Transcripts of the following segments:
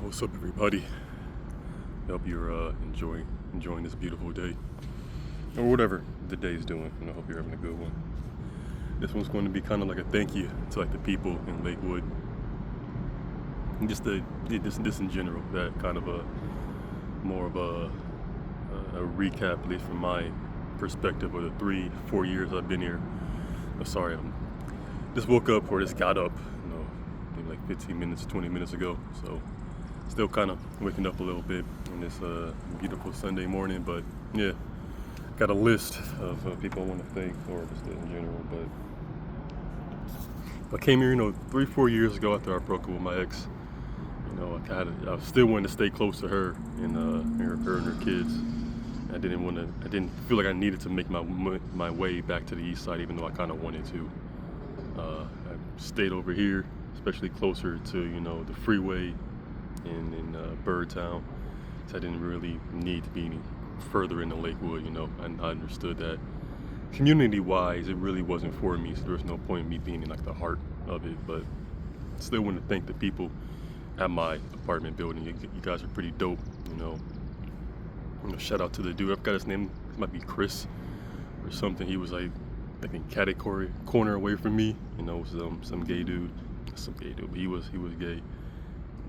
What's up, everybody? Hope you're enjoying this beautiful day, or whatever the day is doing. Hope you're having a good one. This one's going to be kind of like a thank you to like the people in Lakewood, and just this in general. That kind of a more of a recap, at least from my perspective, of the 3-4 years I've been here. Sorry, I just woke up or just got up, maybe like 15 minutes, 20 minutes ago. So still kind of waking up a little bit on this beautiful Sunday morning, but yeah, got a list of people I want to thank, or just in general. But I came here, 3-4 years ago after I broke up with my ex. I still wanted to stay close to her and her and her kids. I didn't feel like I needed to make my way back to the east side, even though I kind of wanted to. I stayed over here, especially closer to the freeway in Birdtown, so I didn't really need to be any further into Lakewood. I understood that community-wise, it really wasn't for me, so there was no point in me being in like the heart of it. But still want to thank the people at my apartment building. You guys are pretty dope. Shout out to the dude. I forgot his name. It might be Chris or something. He was like, I think, category corner away from me. Some gay dude. But he was gay.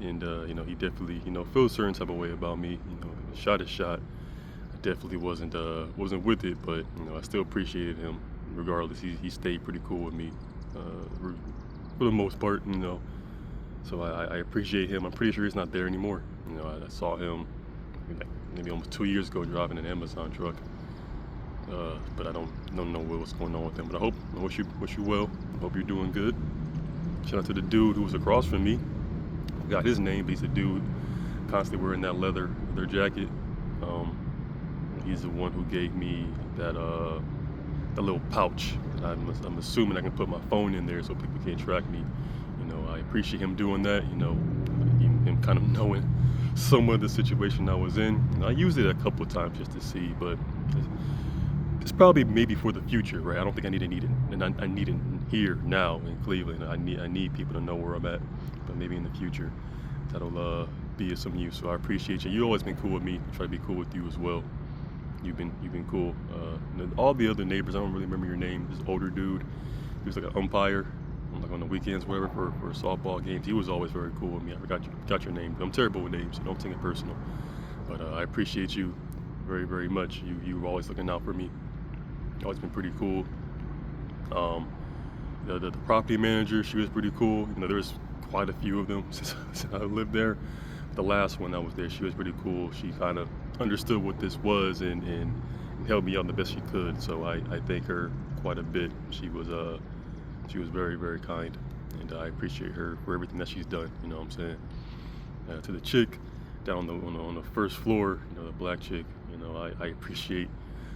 And he definitely feels a certain type of way about me. Shot is shot. I definitely wasn't with it, but I still appreciated him regardless. He stayed pretty cool with me for the most part. So I appreciate him. I'm pretty sure he's not there anymore. I saw him maybe almost 2 years ago driving an Amazon truck. But I don't know what's going on with him. But I wish you well. I hope you're doing good. Shout out to the dude who was across from me. Got his name, but he's a dude constantly wearing that leather jacket. He's the one who gave me that little pouch that I'm assuming I can put my phone in there so people can't track me. I appreciate him doing that. Him kind of knowing some of the situation I was in. I used it a couple of times just to see, but it's probably maybe for the future, right? I don't think I need it, and I need it here now in Cleveland. I need people to know where I'm at, but maybe in the future that'll be of some use. So I appreciate you. You've always been cool with me. I try to be cool with you as well. You've been cool. All the other neighbors, I don't really remember your name. This older dude, he was like an umpire, like on the weekends, whatever, for softball games. He was always very cool with me. I forgot your name. I'm terrible with names, so don't take it personal. But I appreciate you very, very much. You were always looking out for me. Always been pretty cool. The property manager, she was pretty cool. There's quite a few of them since I lived there. The last one that was there, she was pretty cool. She kind of understood what this was and helped me out the best she could. So I thank her quite a bit. She was very, very kind, and I appreciate her for everything that she's done. You know what I'm saying? To the chick down on the first floor, the black chick. I appreciate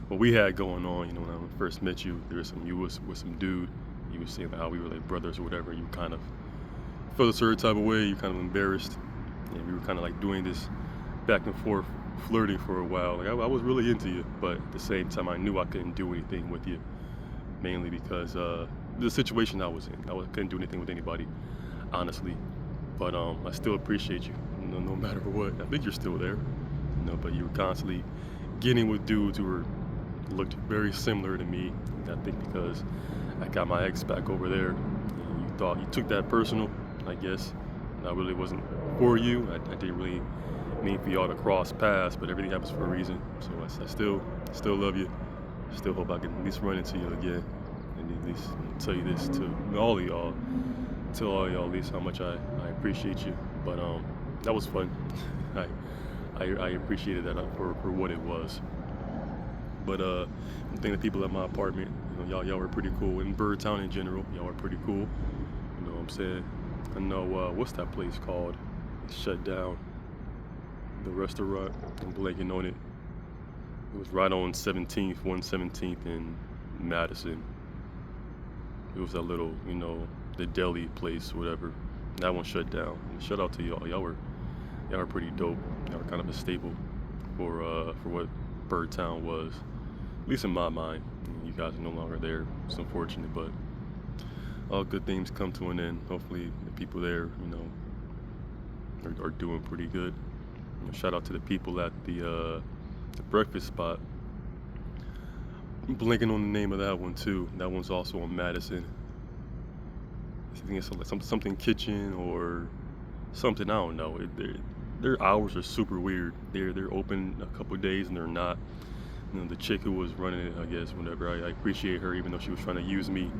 what we had going on. When I first met you, you was with some dude. You was saying how we were like brothers or whatever. You kind of felt a certain type of way. You kind of embarrassed, and we were kind of like doing this back and forth flirting for a while. Like I was really into you, but at the same time, I knew I couldn't do anything with you, mainly because the situation I was in. Couldn't do anything with anybody, honestly. But I still appreciate you, no matter what. I think you're still there, but you were constantly getting with dudes who looked very similar to me. I think because I got my ex back over there, and you took that personal, I guess. And I really wasn't for you. I didn't really mean for y'all to cross paths, but everything happens for a reason. So I still love you. Still hope I can at least run into you again, and at least tell you this to all of y'all. Tell all y'all at least how much I appreciate you. But that was fun. I appreciated that for what it was. But I think the people at my apartment, y'all were pretty cool. In Birdtown in general, y'all were pretty cool. You know what I'm saying? I know, what's that place called? It's shut down. The restaurant, I'm blanking on it. It was right on 117th in Madison. It was that little, the deli place, whatever. That one shut down. And shout out to y'all. Y'all were pretty dope. Y'all were kind of a staple for what Birdtown was, at least in my mind. You guys are no longer there. It's unfortunate, but all good things come to an end. Hopefully the people there, are doing pretty good. Shout out to the people at the breakfast spot. I'm blanking on the name of that one too. That one's also on Madison. I think it's like something kitchen or something. I don't know. Their hours are super weird. They're open a couple days and they're not. The chick who was running it, I guess, whatever. I appreciate her, even though she was trying to use me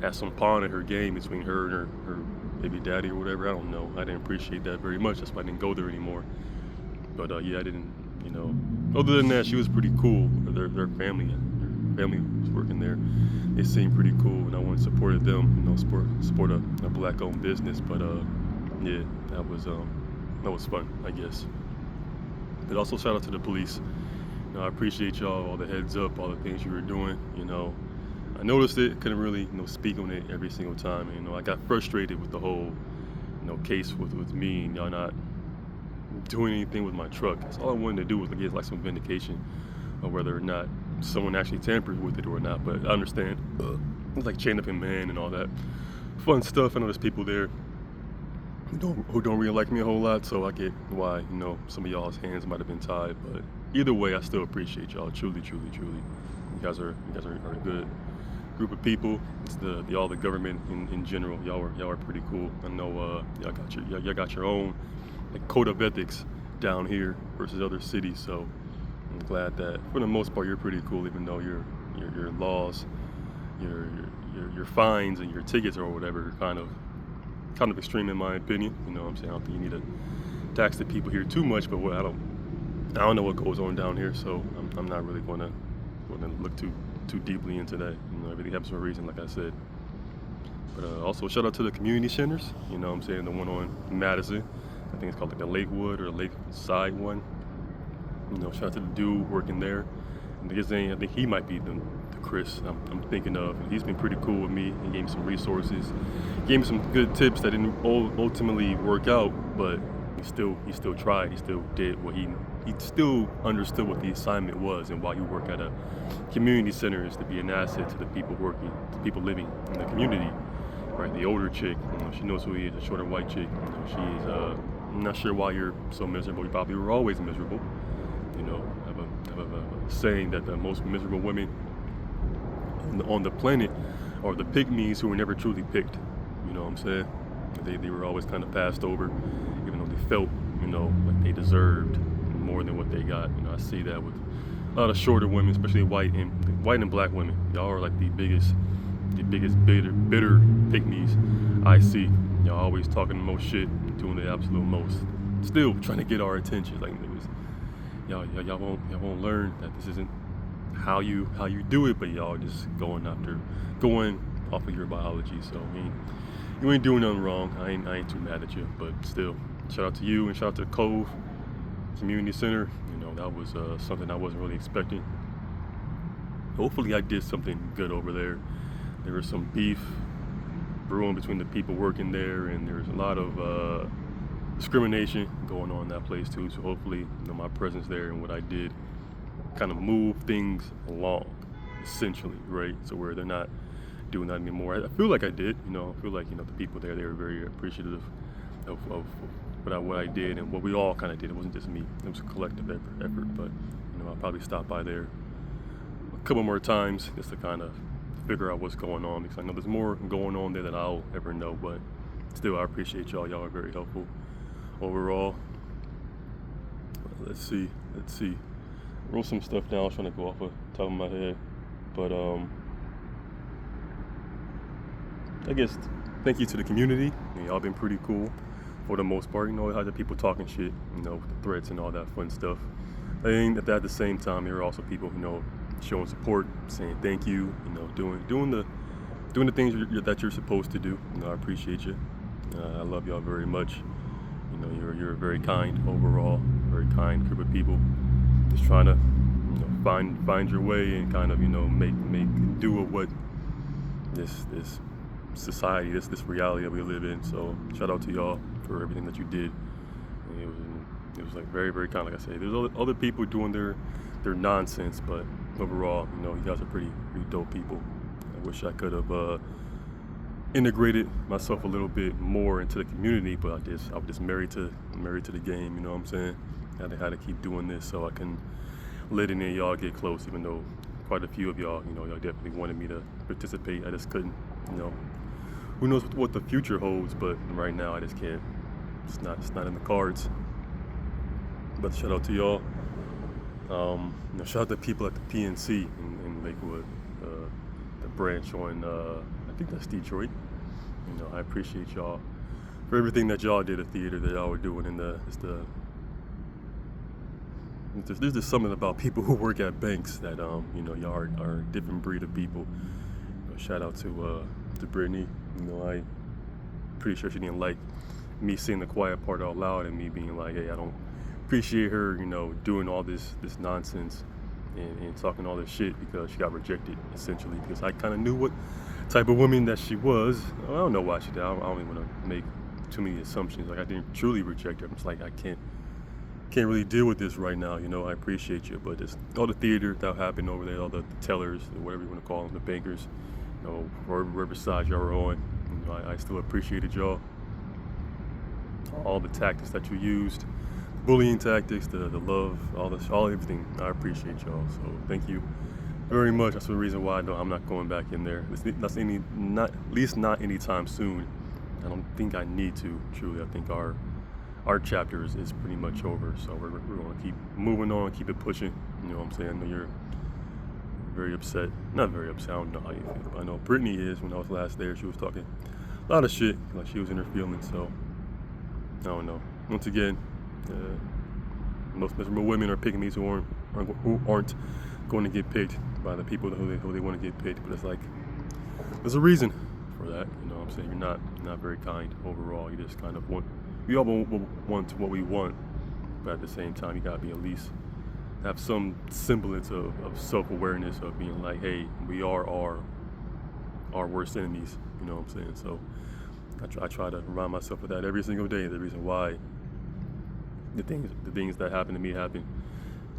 as some pawn in her game between her and her baby daddy or whatever. I don't know. I didn't appreciate that very much. That's why I didn't go there anymore. But yeah, I didn't. Other than that, she was pretty cool. Their family was working there. They seemed pretty cool, and I went and supported them. Support a black-owned business. But yeah, that was fun, I guess. But also shout out to the police. I appreciate y'all, all the heads up, all the things you were doing. I noticed it, couldn't really speak on it every single time. I got frustrated with the whole case with me and y'all not doing anything with my truck. That's all I wanted to do was get like some vindication of whether or not someone actually tampered with it or not. But I understand, it's like chain up in man and all that fun stuff. I know there's people there who don't really like me a whole lot, so I get why some of y'all's hands might have been tied. But either way, I still appreciate y'all, truly. You guys are a good group of people. It's all the government in general. Y'all are pretty cool. I know y'all got your own code of ethics down here versus other cities. So I'm glad that for the most part you're pretty cool, even though your laws, your fines and your tickets or whatever are kind of extreme in my opinion. What I'm saying, I don't think you need to tax the people here too much, but I don't know what goes on down here, so I'm not really going to look too deeply into that. Everything happens for a reason, like I said. But also shout out to the community centers. What I'm saying, the one on Madison, I think it's called like the Lakewood or Lakeside one. Shout out to the dude working there. And his name, I think he might be the Chris I'm thinking of. And he's been pretty cool with me. He gave me some resources, gave me some good tips that didn't ultimately work out, but he still tried. He still did what he still understood what the assignment was, and why you work at a community center is to be an asset to the people working, to people living in the community. Right, the older chick, she knows who he is, a shorter white chick. She's I'm not sure why you're so miserable. You probably were always miserable. I have a saying that the most miserable women on the planet are the pygmies who were never truly picked. You know what I'm saying? They were always kind of passed over, even though they felt, like they deserved more than what they got. I see that with a lot of shorter women, especially white and black women. Y'all are like the biggest bitter pygmies I see. Y'all always talking the most shit, doing the absolute most. Still trying to get our attention. Like niggas, y'all won't learn that this isn't how you do it, but y'all just going off of your biology. So you ain't doing nothing wrong. I ain't too mad at you, but still, shout out to you and shout out to Cove Community Center. That was something I wasn't really expecting. Hopefully I did something good over there. There was some beef brewing between the people working there, and there's a lot of discrimination going on in that place too. So hopefully, my presence there and what I did kind of move things along, essentially, right? So where they're not doing that anymore. I feel like I did. I feel like the people there, they were very appreciative of what I did and what we all kind of did. It wasn't just me. It was a collective effort. But I'll probably stop by there a couple more times just to kind of figure out what's going on, because I know there's more going on there than I'll ever know. But still, I appreciate y'all. Y'all are very helpful overall. Let's see. I wrote some stuff down. I was trying to go off the top of my head, but I guess thank you to the community. Y'all been pretty cool for the most part. I had the people talking shit, with the threats and all that fun stuff. I think that at the same time, there are also people, showing support, saying thank you, doing the things that you're supposed to do. I appreciate you. I love y'all very much. You're very kind overall, very kind group of people. Just trying to, find your way and kind of, make do with what this society, this reality that we live in. So shout out to y'all for everything that you did. And it was like very, very kind. Like I say, there's other people doing their nonsense, but overall, you guys are pretty dope people. I wish I could have integrated myself a little bit more into the community, but I was just married to the game. You know what I'm saying? Had to keep doing this so I can let any of y'all get close, even though quite a few of y'all, y'all definitely wanted me to participate. I just couldn't. Who knows what the future holds? But right now, I just can't. It's not in the cards. But shout out to y'all. Shout out to people at the PNC in Lakewood, the branch on I think that's Detroit. I appreciate y'all for everything that y'all did at theater that y'all were doing there's just something about people who work at banks that y'all are a different breed of people. Shout out to Brittany. I pretty sure she didn't like me saying the quiet part out loud and me being like, hey, I don't appreciate her, doing all this nonsense and talking all this shit because she got rejected, essentially, because I kind of knew what type of woman that she was. I don't know why she did. I don't even want to make too many assumptions. Like, I didn't truly reject her. I'm just like, I can't really deal with this right now. I appreciate you, but it's all the theater that happened over there, all the tellers, whatever you want to call them, the bankers, wherever side y'all were on. I still appreciated y'all. All the tactics that you used, bullying tactics, the love, all everything. I appreciate y'all. So thank you very much. That's the reason why I'm not going back in there. At least not anytime soon. I don't think I need to. Truly, I think our chapter is pretty much over. So we're going to keep moving on, keep it pushing. You know what I'm saying? I know you're very upset. Not very upset. I don't know how you feel. But I know Brittany is. When I was last there, she was talking a lot of shit, like she was in her feelings. So I don't know. Once again, most miserable women are picking these who aren't going to get picked by the people who they want to get picked. But it's like, there's a reason for that. You know what I'm saying? You're not very kind overall. You just kind of we all want what we want, but at the same time, you gotta be at least have some semblance of self-awareness of being like, hey, we are our worst enemies. You know what I'm saying? So I try to remind myself of that every single day. The reason why the things that happen to me happen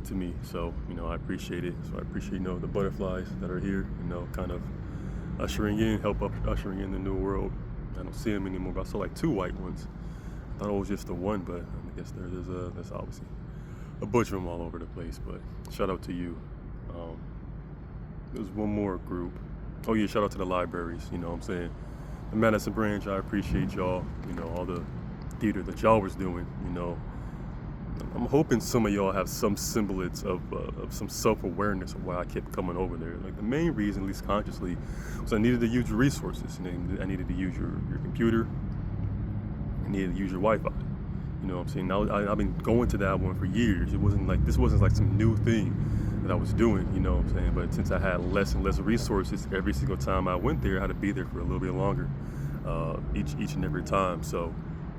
to me. So I appreciate it. So I appreciate the butterflies that are here. Kind of ushering in the new world. I don't see them anymore, but I saw like 2 white ones. I thought it was just the one, but I guess there's obviously a bunch of them all over the place. But shout out to you. There's one more group. Oh yeah, shout out to the libraries. You know what I'm saying? The Madison branch, I appreciate y'all. All the theater that y'all was doing. I'm hoping some of y'all have some semblance of some self-awareness of why I kept coming over there. Like, the main reason, at least consciously, was I needed to use your resources. I needed to use your computer. I needed to use your Wi-Fi. You know what I'm saying? I've been going to that one for years. This wasn't like some new thing that I was doing. You know what I'm saying? But since I had less and less resources, every single time I went there, I had to be there for a little bit longer, each and every time. So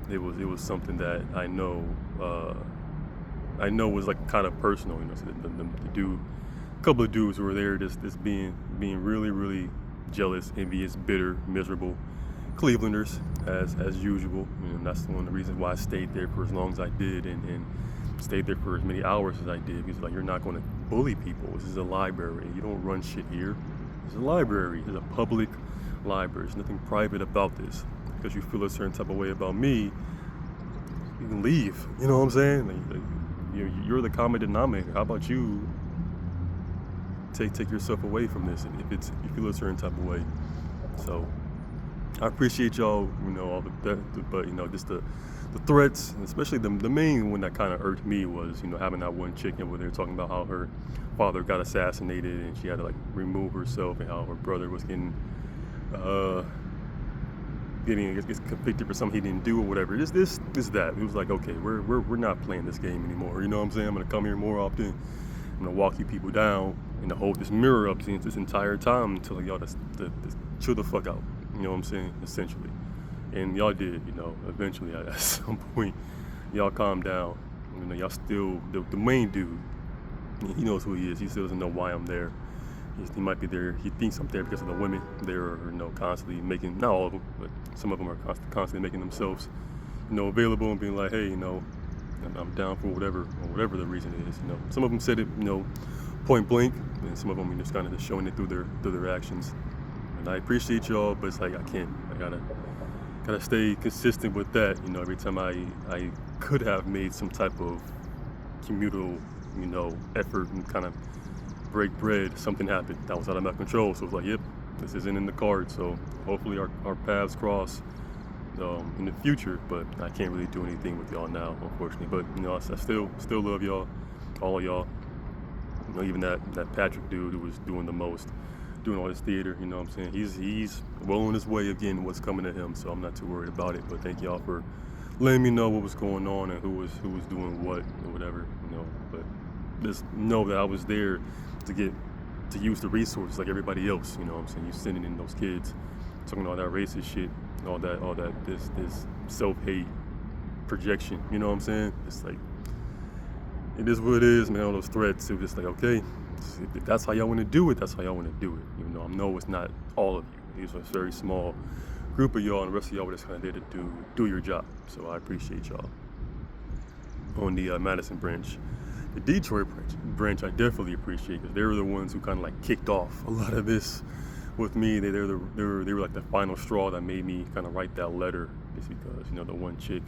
it was something that I know was like kind of personal. So a couple of dudes who were there just being really, really jealous, envious, bitter, miserable Clevelanders as usual. That's one of the reasons why I stayed there for as long as I did and stayed there for as many hours as I did, because you're not going to bully people. This is a library. You don't run shit here. It's a library. It's a public library. There's nothing private about this. Because you feel a certain type of way about me, you can leave. You know what I'm saying? You're the common denominator. How about you take yourself away from this if you feel a certain type of way? So I appreciate y'all, all but just the threats, and especially the main one that kind of irked me was, having that one chick over there talking about how her father got assassinated and she had to remove herself, and how her brother was getting convicted for something he didn't do or whatever. This that. It was like, okay, we're not playing this game anymore. You know what I'm saying? I'm gonna come here more often. I'm gonna walk you people down and hold this mirror up this entire time until y'all just chill the fuck out. You know what I'm saying? Essentially. And y'all did, eventually at some point, y'all calmed down. Y'all still, the main dude, he knows who he is. He still doesn't know why I'm there. He might be there, he thinks I'm there because of the women. They're, constantly making, not all of them, but some of them are constantly making themselves, available and being like, hey, I'm down for whatever the reason is. Some of them said it, point blank, and some of them just kind of just showing it through their actions. And I appreciate y'all, but it's like I can't. I gotta stay consistent with that. You know, every time I could have made some type of communal, effort and kind of break bread, something happened that was out of my control. So it's like, yep, this isn't in the cards. So hopefully our paths cross in the future. But I can't really do anything with y'all now, unfortunately. But I still love y'all, all of y'all. Even that Patrick dude who was doing the most, doing all this theater. You know what I'm saying? He's well on his way of getting what's coming to him. So I'm not too worried about it. But thank y'all for letting me know what was going on and who was doing what or whatever. But just know that I was there to use the resources like everybody else. You know what I'm saying? You sending in those kids, talking all that racist shit, all that this self-hate projection. You know what I'm saying? It's like, it is what it is, man. All those threats, it was just like, okay, if that's how y'all want to do it, that's how y'all want to do it. Even though I know it's not all of you. These are a very small group of y'all, and the rest of y'all were just kind of there to do your job. So I appreciate y'all. On the Madison branch, the Detroit branch, I definitely appreciate, because they were the ones who kind of like kicked off a lot of this with me. They were like the final straw that made me kind of write that letter, just because the one chick,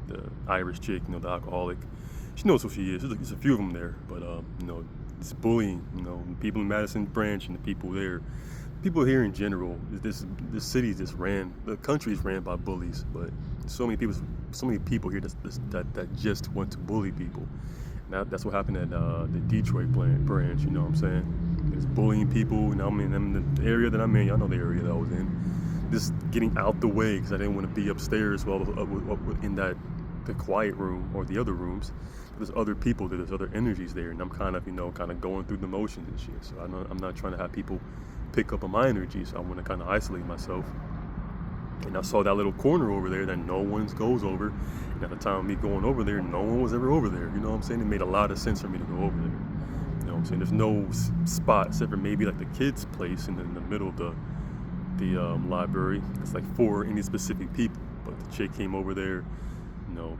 the Irish chick, the alcoholic, she knows who she is. There's a few of them there, but it's bullying. People in Madison branch and the people there, people here in general. This city just the country's ran by bullies, but so many people here that just want to bully people. Now that's what happened at the Detroit branch. You know what I'm saying? It's bullying people. I'm in the area that I'm in. Y'all know the area that I was in. Just getting out the way because I didn't want to be upstairs in the quiet room or the other rooms. There's other people, there's other energies there, and I'm kind of going through the motions and shit. So I'm not trying to have people pick up on my energy, so I want to kind of isolate myself. And I saw that little corner over there that no one goes over, and at the time of me going over there, no one was ever over there. You know what I'm saying? It made a lot of sense for me to go over there. You know what I'm saying? There's no spot except for maybe like the kids' place in the middle of the library. It's like for any specific people, but the chick came over there,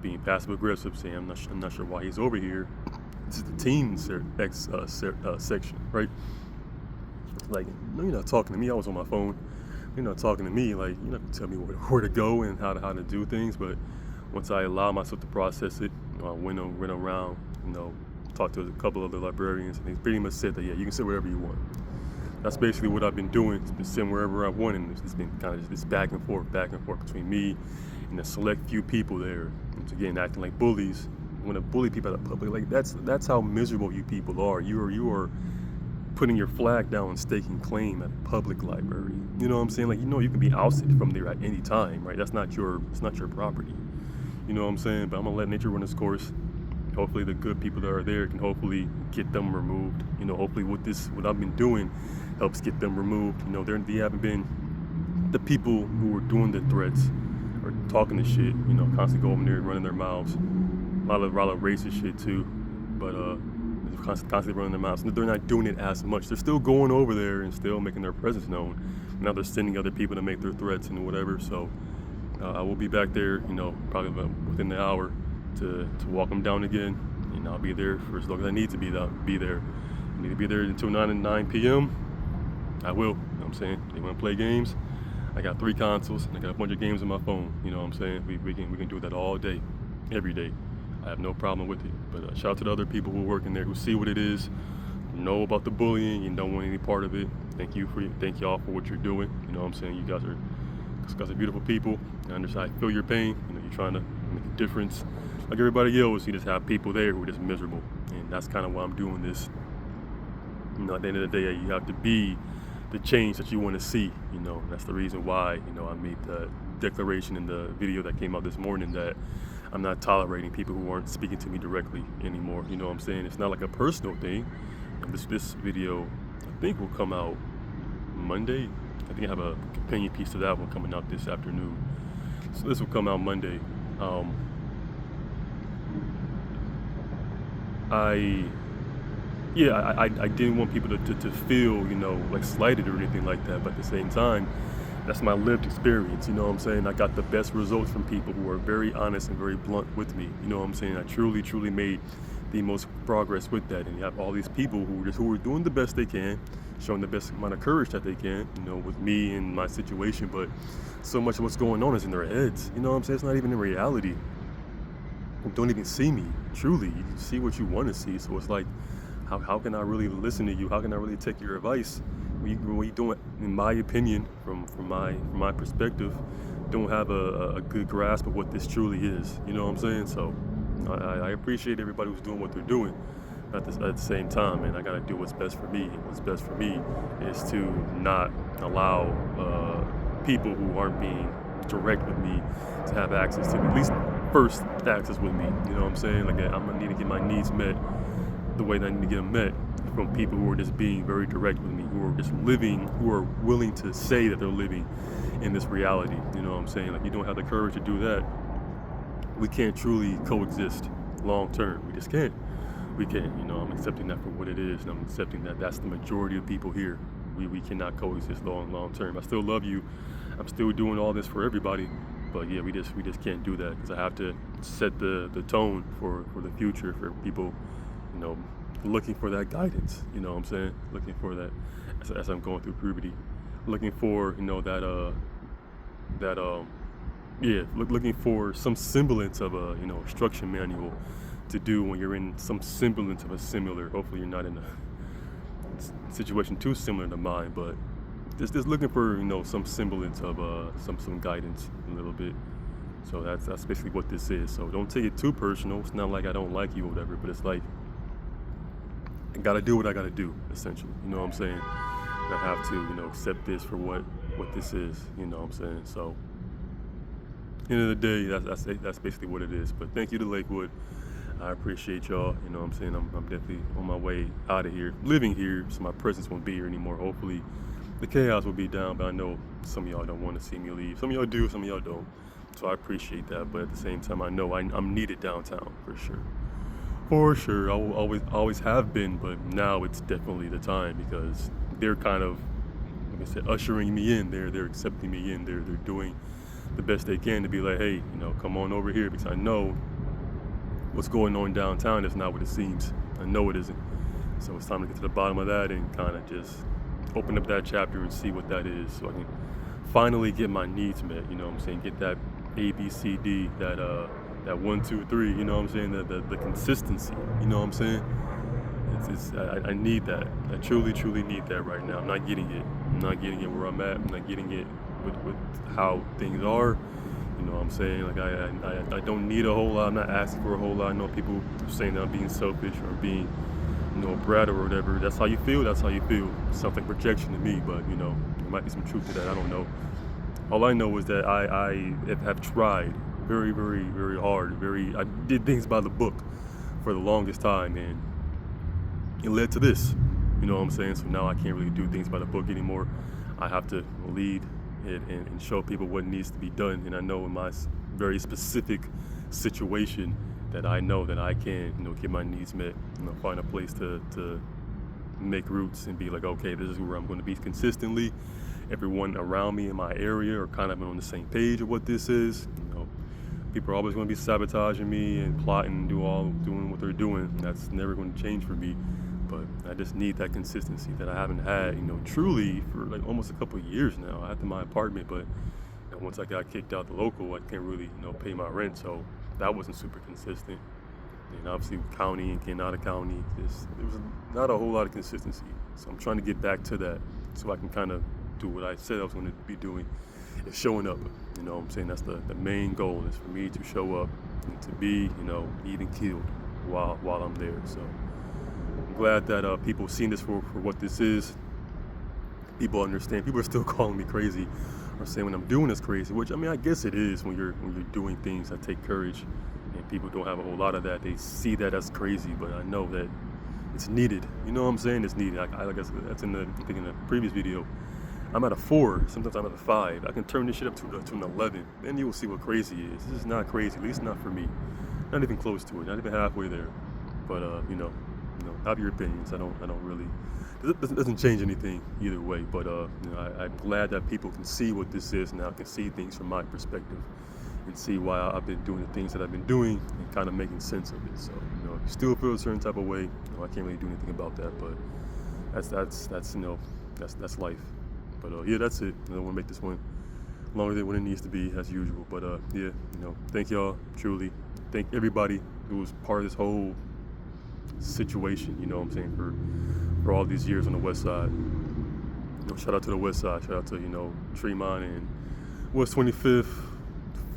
being passive aggressive, saying I'm not sure why he's over here. This is the teen section, right? Like, you're not talking to me. I was on my phone. You're not talking to me. Like, you're not gonna tell me where to go and how to do things. But once I allow myself to process it, I went around, talked to a couple other librarians, and they pretty much said that, yeah, you can sit wherever you want. That's basically what I've been doing. It's been sitting wherever I want, and it's been kind of just this back and forth between me and a select few people there. And again, acting like bullies. Want to bully people at the public, like that's how miserable you people are. You are putting your flag down and staking claim at a public library. You know what I'm saying? Like, you can be ousted from there at any time, right? It's not your property. You know what I'm saying? But I'm gonna let nature run its course. Hopefully the good people that are there can hopefully get them removed. Hopefully what I've been doing helps get them removed. They haven't been the people who were doing the threats or talking the shit, constantly going there and running their mouths. A lot of racist shit too, but constantly running their mouths. They're not doing it as much. They're still going over there and still making their presence known. Now they're sending other people to make their threats and whatever. So I will be back there, probably within the hour to walk them down again, and I'll be there for as long as I need to be there. I need to be there until 9 p.m. I will. You know what I'm saying? They want to play games. I got 3 consoles and I got a bunch of games on my phone. You know what I'm saying? We can do that all day, every day. I have no problem with it. But shout out to the other people who work in there, who see what it is, know about the bullying, you don't want any part of it. Thank y'all for what you're doing. You know what I'm saying? You guys are beautiful people. I understand. I feel your pain. You're trying to make a difference. Like everybody else, you just have people there who are just miserable, and that's kind of why I'm doing this. At the end of the day, you have to be the change that you want to see. That's the reason why I made the declaration in the video that came out this morning that I'm not tolerating people who aren't speaking to me directly anymore. You know what I'm saying? It's not like a personal thing. And this video, I think, will come out Monday. I think I have a companion piece to that one coming out this afternoon. So this will come out Monday. I didn't want people to feel, like slighted or anything like that. But at the same time, that's my lived experience. You know what I'm saying? I got the best results from people who are very honest and very blunt with me. You know what I'm saying? I truly made the most progress with that. And you have all these people who are doing the best they can, showing the best amount of courage that they can, with me and my situation. But so much of what's going on is in their heads. You know what I'm saying? It's not even in reality. You don't even see me, truly. You see what you want to see. So it's like, how can I really listen to you? How can I really take your advice when you don't, in my opinion, from my perspective, don't have a good grasp of what this truly is. You know what I'm saying? So I appreciate everybody who's doing what they're doing. At the same time, and I gotta do what's best for me. And what's best for me is to not allow people who aren't being direct with me to have access to me. At least first access with me. You know what I'm saying? Like, I'm gonna need to get my needs met the way that I need to get them met from people who are just being very direct with me, who are just living, who are willing to say that they're living in this reality. You know what I'm saying? Like, you don't have the courage to do that, we can't truly coexist long term. We just can't. We can't. I'm accepting that for what it is, and I'm accepting that that's the majority of people here. We cannot coexist long term. I still love you. I'm still doing all this for everybody, but yeah, we just can't do that, because I have to set the tone for the future for people, looking for that guidance. You know what I'm saying? Looking for that as I'm going through puberty, looking for looking for some semblance of a instruction manual to do when you're in some semblance of a similar. Hopefully you're not in a situation too similar to mine, but just looking for some semblance of some guidance a little bit. So that's basically what this is. So don't take it too personal. It's not like I don't like you or whatever, but it's like I gotta do what I gotta do, essentially. You know what I'm saying? And I have to accept this for what this is. You know what I'm saying? So at the end of the day, that's basically what it is. But thank you to Lakewood. I appreciate y'all. You know what I'm saying? I'm definitely on my way out of here, living here, so my presence won't be here anymore. Hopefully the chaos will be down, but I know some of y'all don't want to see me leave. Some of y'all do, some of y'all don't. So I appreciate that, but at the same time, I know I'm needed downtown for sure. For sure, I will always have been, but now it's definitely the time, because they're kind of, like I said, ushering me in. They're accepting me in. They're doing the best they can to be like, hey, come on over here, because I know what's going on downtown is not what it seems. I know it isn't. So it's time to get to the bottom of that and kind of just open up that chapter and see what that is, so I can finally get my needs met. You know what I'm saying? Get that A, B, C, D, that 1, 2, 3. You know what I'm saying? The consistency. You know what I'm saying? I need that. I truly need that right now. I'm not getting it. I'm not getting it where I'm at. I'm not getting it with how things are. You know what I'm saying? Like, I don't need a whole lot. I'm not asking for a whole lot. I know people saying that I'm being selfish or being, a brat or whatever. That's how you feel. That's how you feel. Something projection to me, but there might be some truth to that. I don't know. All I know is that I have tried very, very, very hard. I did things by the book for the longest time, and it led to this. You know what I'm saying? So now I can't really do things by the book anymore. I have to lead it and show people what needs to be done. And I know in my very specific situation that I know that I can, get my needs met. Find a place to make roots and be like, okay, this is where I'm going to be consistently. Everyone around me in my area are kind of on the same page of what this is. People are always going to be sabotaging me and plotting and doing what they're doing. That's never going to change for me. But I just need that consistency that I haven't had, truly for like almost a couple of years now. I had to my apartment, but once I got kicked out the local, I can't really, pay my rent. So that wasn't super consistent. And obviously county and getting out of county, there was not a whole lot of consistency. So I'm trying to get back to that so I can kind of do what I said I was going to be doing, is showing up. You know what I'm saying? That's the main goal, is for me to show up and to be, even killed while I'm there. So I'm glad that people have seen this for what this is. People understand. People are still calling me crazy or saying when I'm doing this crazy, which I guess it is when you're doing things that take courage, and people don't have a whole lot of that. They see that as crazy, but I know that it's needed. You know what I'm saying? It's needed. Like I said, that's in the previous video. I'm at a 4, sometimes I'm at a 5. I can turn this shit up to an 11. Then you will see what crazy is. This is not crazy, at least not for me. Not even close to it, not even halfway there. But have your opinions. I don't really. It doesn't change anything either way. But I'm glad that people can see what this is now, can see things from my perspective, and see why I've been doing the things that I've been doing, and kind of making sense of it. So if you still feel a certain type of way, I can't really do anything about that. But that's that's life. But yeah, that's it. I don't want to make this one longer than what it needs to be as usual. But yeah, thank y'all truly. Thank everybody who was part of this whole situation. You know what I'm saying, for all these years on the West Side. Shout out to the West Side. Shout out to Tremont and West 25th,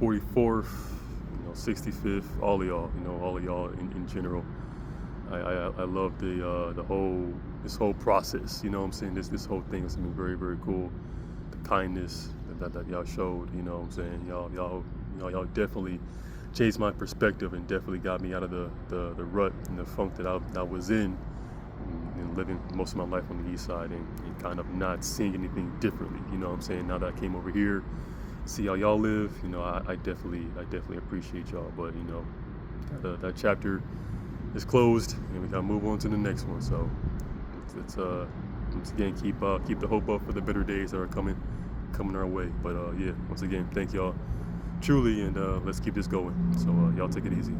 44th, 65th. All of y'all. All of y'all in general. I love this whole process. You know what I'm saying? This whole thing has been very, very cool. The kindness that y'all showed. You know what I'm saying? Y'all definitely changed my perspective and definitely got me out of the rut and the funk that I was in, and living most of my life on the East Side and kind of not seeing anything differently. You know what I'm saying? Now that I came over here, see how y'all live. I definitely appreciate y'all. But that chapter is closed, and we gotta move on to the next one. So it's once again keep the hope up for the better days that are coming our way. But yeah, once again, thank y'all truly, and let's keep this going. So y'all take it easy.